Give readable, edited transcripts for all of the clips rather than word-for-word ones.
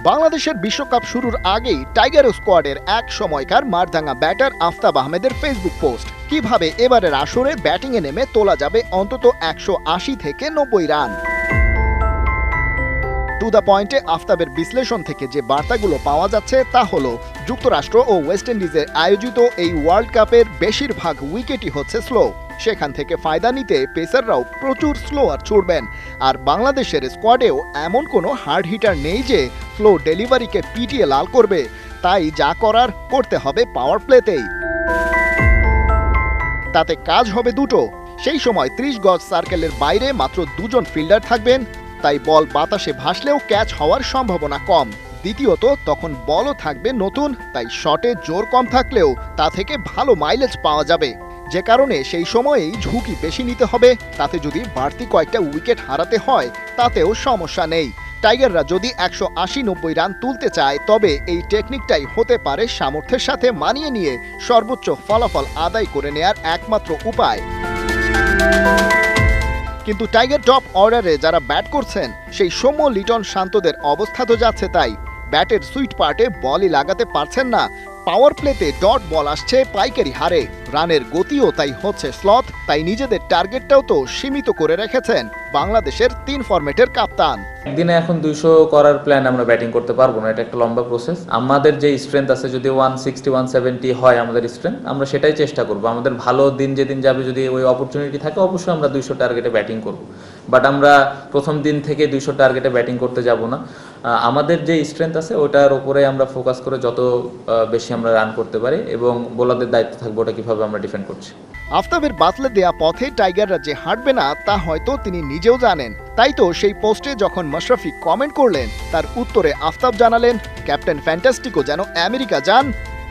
বাংলাদেশের বিশ্বকাপ শুরুর আগেই টাইগার স্কোয়াডের এক সময়কার মারদাঙ্গা ব্যাটার আফতাব আহমেদের ফেসবুক পোস্ট, কিভাবে এবারের আসরে ব্যাটিংয়ে নেমে তোলা যাবে অন্তত 180 থেকে 90 রান। টু দ্য পয়েন্টে আফতাবের বিশ্লেষণ থেকে যে বার্তাগুলো পাওয়া যাচ্ছে তা হলো, যুক্তরাষ্ট্র ও ওয়েস্ট ইন্ডিজের আয়োজিত এই ওয়ার্ল্ড কাপের বেশিরভাগ উইকেটই হচ্ছে স্লো। সেখান থেকে ফায়দা নিতে পেসাররাও প্রচুর স্লোয়ার ছুড়বেন। আর বাংলাদেশের স্কোয়াডেও এমন কোনো হার্ড হিটার নেই যে স্লো ডেলিভারিকে পিটিয়ে লাল করবে। তাই যা করার করতে হবে পাওয়ার প্লেতেই। তাতে কাজ হবে দুটো। সেই সময় 30 গজ সার্কেলের বাইরে মাত্র দুজন ফিল্ডার থাকবেন, তাই বল বাতাসে ভাসলেও ক্যাচ হওয়ার সম্ভাবনা কম। দ্বিতীয়ত, তখন বলও থাকবে নতুন, তাই শটে জোর কম থাকলেও তা থেকে ভালো মাইলেজ পাওয়া যাবে। যে কারণে সেই সময়েই ঝুঁকি বেশি নিতে হবে। তাতে যদি বাড়তি কয়েকটা উইকেট হারাতে হয় তাতেও সমস্যা নেই। টাইগাররা যদি 180-90 রান তুলতে চায় তবে এই টেকনিকটাই হতে পারে সামর্থ্যের সাথে মানিয়ে নিয়ে সর্বোচ্চ ফলাফল আদায় করে নেয়ার একমাত্র উপায়। কিন্তু টাইগার টপ অর্ডারে যারা ব্যাট করছেন সেই সৌম্য, লিটন, শান্তদের অবস্থা তো যাচ্ছে তাই। ব্যাটের সুইট পার্টে বলই লাগাতে পারছেন না। পাওয়ার প্লেতে ডট বল আসছে পাইকারি হারে। রানের গতিও তাই হচ্ছে স্লথ। তাই নিজেদের টার্গেটটাও তো সীমিত করে রেখেছেন বাংলাদেশের 3 ফরম্যাটের কাপ্তান। একদিনে এখন 200 করার প্ল্যান আমরা ব্যাটিং করতে পারবো না, এটা একটা লম্বা প্রসেস। আমাদের যে স্ট্রেংথ আছে, যদি 160-170 হয় আমাদের স্ট্রেংথ, আমরা সেটাই চেষ্টা করব। আমাদের ভালো দিন যেদিন যাবে, যদি ওই অপরচুনিটি থাকে, অবশ্যই আমরা 200 টার্গেটে ব্যাটিং করব। বাট আমরা প্রথম দিন থেকে 200 টার্গেটে ব্যাটিং করতে যাব না। আমাদের যে স্ট্রেংথ আছে ওটার উপরে আমরা ফোকাস করে যত বেশি আমরা রান করতে পারি, এবং বোলারদের দায়িত্ব থাকবে ওটা কিভাবে আমরা ডিফেন্ড করছি। আফতাবের বাতলে দেয়া পথে টাইগাররা যে হাঁটবে না তা হয়তো তিনি নিজেও জানেন। তাই তো সেই পোস্টে যখন মাশরাফি কমেন্ট করলেন, তার উত্তরে আফতাব জানালেন, ক্যাপ্টেন ফ্যান্টাস্টিকও যেন আমেরিকা যান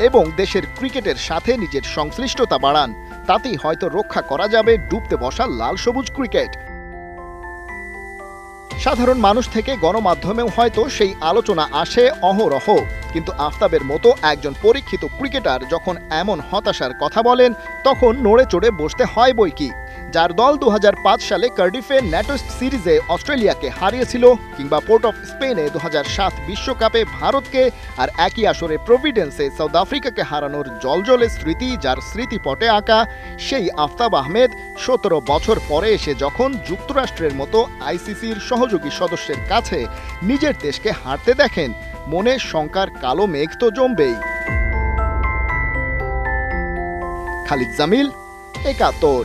এবং দেশের ক্রিকেটের সাথে নিজের সংশ্লিষ্টতা বাড়ান। তাতেই হয়তো রক্ষা করা যাবে ডুবতে বসা লাল সবুজ ক্রিকেট। সাধারণ মানুষ থেকে গণমাধ্যমেও হয়তো সেই আলোচনা আসে অহরহ। কিন্তু আফতাবের মতো একজন পরীক্ষিত ক্রিকেটার যখন এমন হতাশার কথা বলেন, তখন নড়ে চড়ে বসতে হয় বইকি। যার দল 2005 সালে কার্ডিফে ন্যাটোস্ট সিরিজে অস্ট্রেলিয়াকে হারিয়েছিল, কিংবা পোর্ট অফ স্পেনে 2007 বিশ্বকাপে ভারতকে, আর একই আসরে প্রভিডেন্সে সাউথ আফ্রিকাকে হারানোর জলজলে স্মৃতি যার স্মৃতিপটে আঁকা, সেই আফতাব আহমেদ 17 বছর পরে এসে যখন যুক্তরাষ্ট্রের মতো আইসিসির সহযোগী সদস্যের কাছে নিজের দেশকে হারতে দেখেন, মনে শঙ্কার কালো মেঘ তো জমবেই। খালিদ জামিল, একাত্তর।